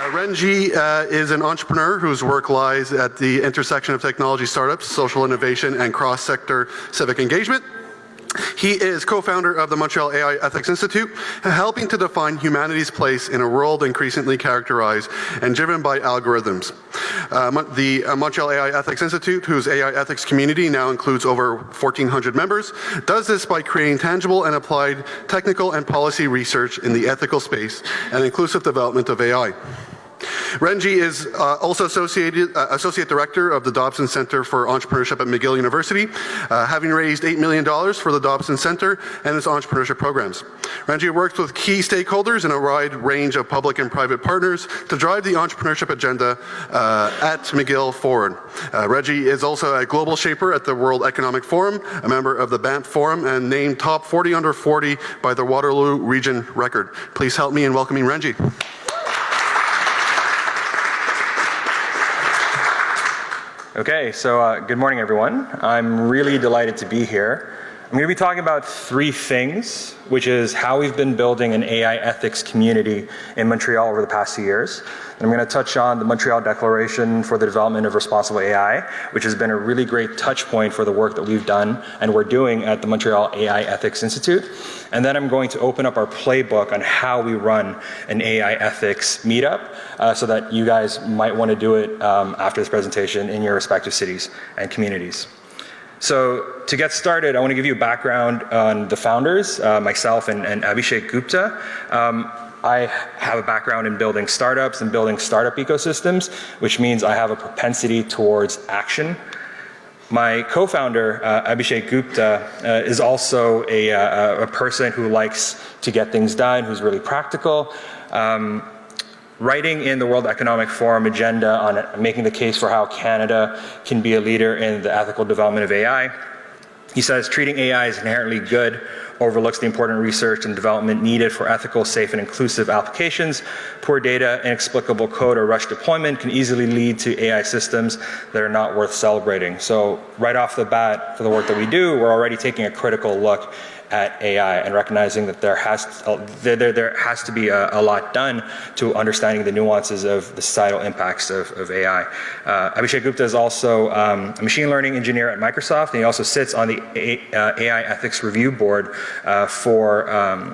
Renjie is an entrepreneur whose work lies at the intersection of technology startups, social innovation, and cross-sector civic engagement. He is co-founder of the Montreal AI Ethics Institute, helping to define humanity's place in a world increasingly characterized and driven by algorithms. The Montreal AI Ethics Institute, whose AI ethics community now includes over 1,400 members, does this by creating tangible and applied technical and policy research in the ethical space and inclusive development of AI. Renjie is also Associate Director of the Dobson Center for Entrepreneurship at McGill University, having raised $8 million for the Dobson Center and its entrepreneurship programs. Renjie works with key stakeholders and a wide range of public and private partners to drive the entrepreneurship agenda at McGill forward. Renjie is also a global shaper at the World Economic Forum, a member of the Banff Forum, and named top 40 under 40 by the Waterloo Region Record. Please help me in welcoming Renjie. Okay, so good morning, everyone. I'm really delighted to be here. I'm going to be talking about three things, which is how we've been building an AI ethics community in Montreal over the past 2 years. And I'm going to touch on the Montreal Declaration for the Development of Responsible AI, which has been a really great touch point for the work that we've done and we're doing at the Montreal AI Ethics Institute. And then I'm going to open up our playbook on how we run an AI ethics meetup so that you guys might want to do it after this presentation in your respective cities and communities. So to get started, I want to give you a background on the founders, myself and Abhishek Gupta. I have a background in building startups and building startup ecosystems, which means I have a propensity towards action. My co-founder, Abhishek Gupta, is also a person who likes to get things done, who's really practical. Writing in the World Economic Forum agenda on making the case for how Canada can be a leader in the ethical development of AI. He says treating AI as inherently good overlooks the important research and development needed for ethical, safe, and inclusive applications. Poor data, inexplicable code, or rushed deployment can easily lead to AI systems that are not worth celebrating. So right off the bat, for the work that we do, we're already taking a critical look at AI and recognizing that there has to be a lot done to understanding the nuances of the societal impacts of AI. Abhishek Gupta is also a machine learning engineer at Microsoft, and he also sits on the AI Ethics Review Board for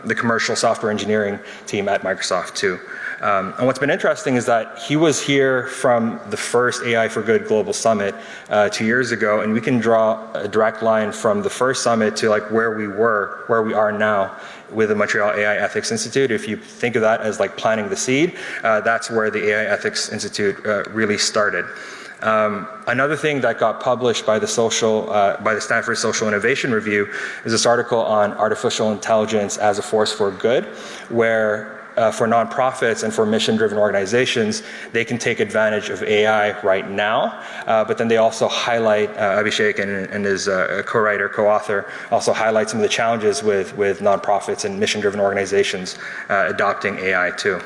the commercial software engineering team at Microsoft too. And what's been interesting is that he was here from the first AI for Good Global Summit 2 years ago, and we can draw a direct line from the first summit to like where we are now with the Montreal AI Ethics Institute. If you think of that as like planting the seed, that's where the AI Ethics Institute really started. Another thing that got published by the Stanford Social Innovation Review is this article on artificial intelligence as a force for good, where for nonprofits and for mission-driven organizations, they can take advantage of AI right now, but then they also highlight, Abhishek and his co-author also highlight some of the challenges with nonprofits and mission-driven organizations adopting AI too.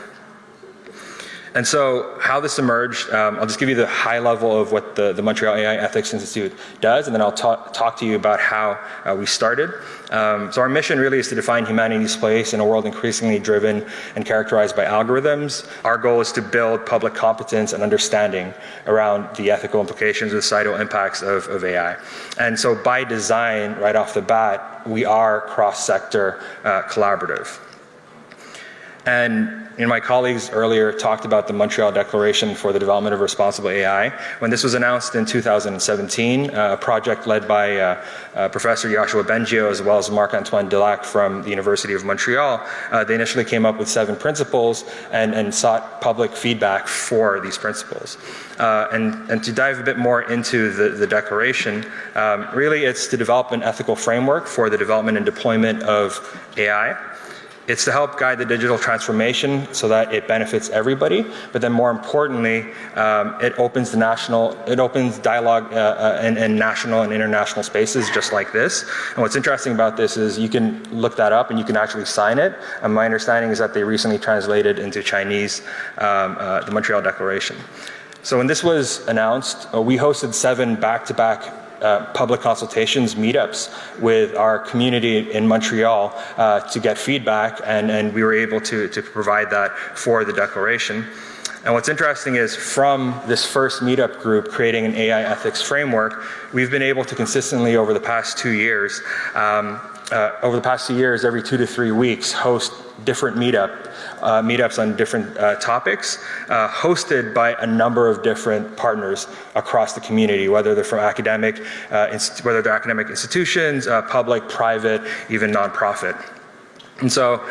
And so how this emerged, I'll just give you the high level of what the Montreal AI Ethics Institute does, and then I'll talk to you about how we started. So our mission really is to define humanity's place in a world increasingly driven and characterized by algorithms. Our goal is to build public competence and understanding around the ethical implications and societal impacts of AI. And so by design, right off the bat, we are cross-sector collaborative. And my colleagues earlier talked about the Montreal Declaration for the Development of Responsible AI. When this was announced in 2017, a project led by Professor Yoshua Bengio as well as Marc-Antoine Delac from the University of Montreal, they initially came up with 7 principles and sought public feedback for these principles. And to dive a bit more into the declaration, really it's to develop an ethical framework for the development and deployment of AI. It's to help guide the digital transformation so that it benefits everybody, but then more importantly, it opens dialogue in national and international spaces just like this. And what's interesting about this is you can look that up and you can actually sign it. And my understanding is that they recently translated into Chinese the Montreal Declaration. So when this was announced, we hosted 7 back-to-back public consultations, meetups with our community in Montreal to get feedback, and we were able to provide that for the declaration. And what's interesting is from this first meetup group creating an AI ethics framework, we've been able to consistently over the past 2 years, every 2 to 3 weeks, host different meetups on different topics, hosted by a number of different partners across the community, whether they're from academic institutions, public, private, even nonprofit. And so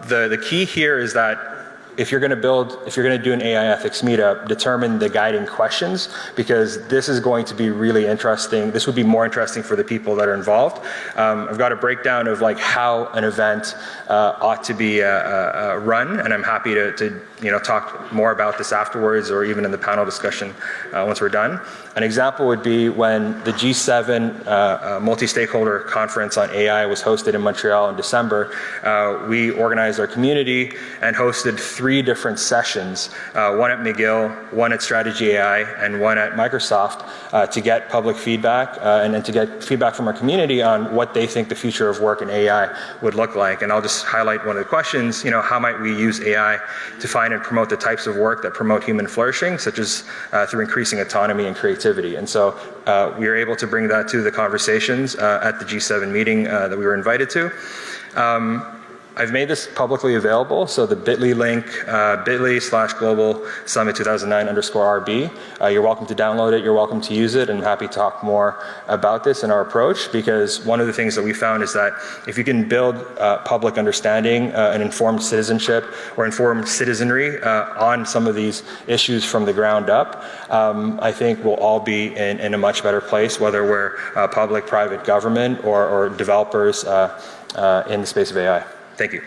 the key here is that if you're going to do an AI ethics meetup, determine the guiding questions, because this is going to be really interesting. This would be more interesting for the people that are involved. I've got a breakdown of like how an event ought to be run, and I'm happy to talk more about this afterwards or even in the panel discussion once we're done. An example would be when the G7 multi-stakeholder conference on AI was hosted in Montreal in December. We organized our community and hosted 3 different sessions, one at McGill, one at Strategy AI, and one at Microsoft, to get public feedback and then to get feedback from our community on what they think the future of work in AI would look like. And I'll just highlight one of the questions, how might we use AI to find and promote the types of work that promote human flourishing, such as through increasing autonomy and creativity. And so we were able to bring that to the conversations at the G7 meeting that we were invited to. I've made this publicly available, so the bit.ly link, bit.ly/global summit 2009_RB. You're welcome to download it, you're welcome to use it, and I'm happy to talk more about this and our approach, because one of the things that we found is that if you can build public understanding and informed citizenship or informed citizenry on some of these issues from the ground up, I think we'll all be in a much better place, whether we're public, private, government, or developers in the space of AI. Thank you.